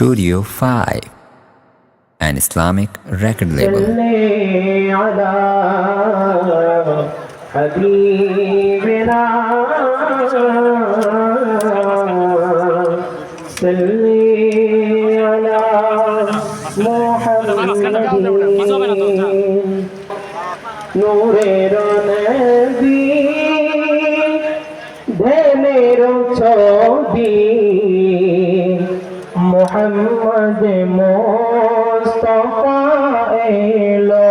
Studio 5, an Islamic record label. নূরের নবী ধ্যানের ছবি মুহাম্মদ মুস্তাফা এলো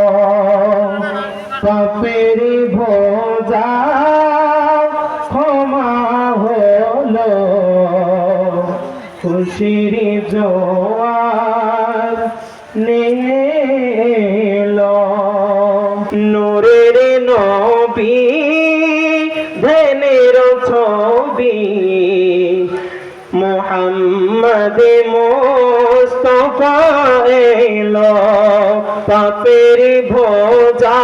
পাপের ভোজা ক্ষমা হলো খুশির জোয়ার নেলো নূরের নবী ধ্যানের ছবি মুহাম্মদ মুস্তাফা এলো পাপের ভোজা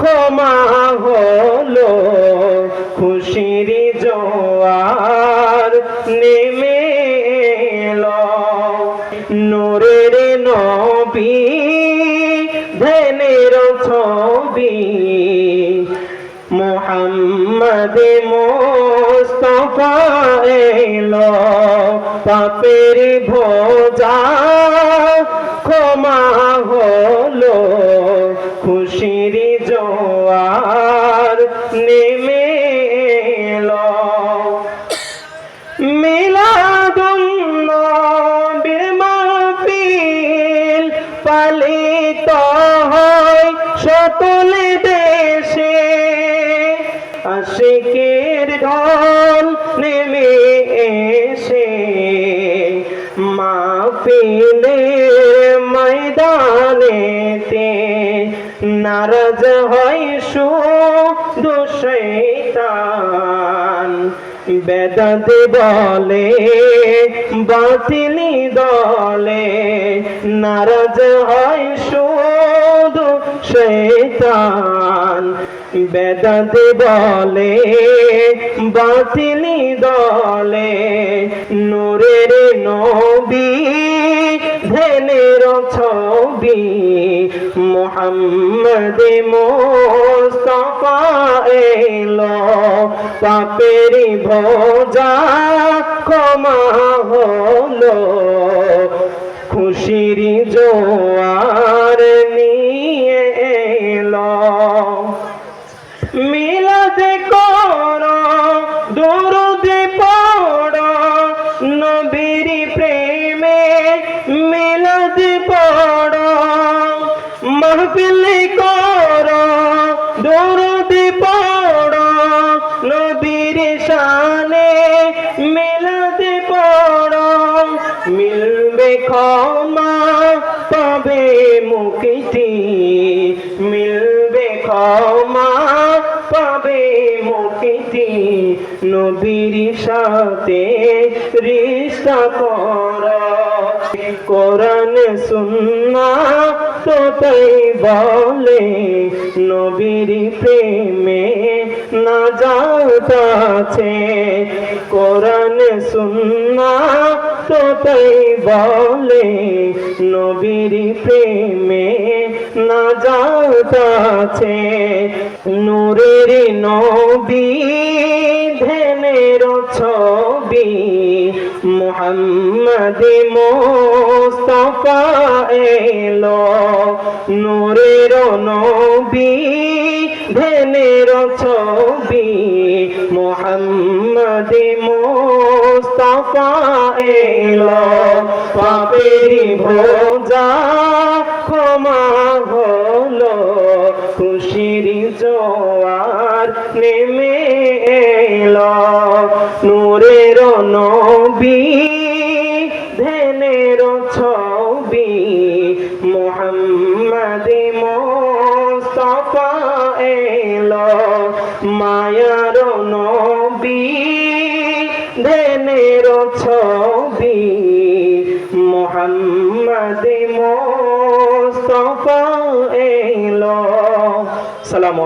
ক্ষমা হলো খুশির জোয়ার নেমে এলো নূরের নবী ধ্যানের ছবি মুহাম্মদ মুস্তাফা এলো পাপের ভোজা ক্ষমা হলো খুশির জোয়ার নেমে এলো মিলাদুন নবীর মাহফিল পালিত হয় সকল দেশে আশিকের ঢল নেমে এসে মাহফিলের ময়দানেতে নারাজ হয় শুধু শয়তান বেদাত বলে বাতিলি দলে নারাজ হয় শুধু শয়তান বেদাত বলে বাতিলি দলে নূরের নবী ধ্যানের ছবি মুহাম্মদ মুস্তাফা এলো পাপের ভোজা ক্ষমা হলো খুশির জোয়ার নিয়ে এলো মিলাদ করো দরুদ পড়ো নবীর প্রেমে মিলাদ পড়ো মাহফিল করো দরুদ পড়ো নবীর শানে মিলাদ পড়ো মিলবে ক্ষমা পাবে মুক্তি মিলবে ক্ষমা পাবে মুক্তি নবীর সাথে রিশতা করো কোরআন সুন্নাহ তো তাই বলে নবীর প্রেমে নাজাত আছে কোরআন সুন্নাহ তো তাই বলে নবীর প্রেমে নাজাত আছে নূরের নবী ধ্যানের ছবি মুহাম্মদ মুস্তাফা এলো নূরের নবী ধ্যানের ছবি মুহাম্মদ মুস্তাফা এলো পাপের ভোজা ক্ষমা হলো খুশির জোয়ার নেমে এলো নূরের নবী ধ্যানের ছবি মুহাম্মদ মুস্তাফা এলো মায়ার নবী ধ্যানের ছবি মুহাম্মদ মুস্তাফা এলো সালাম।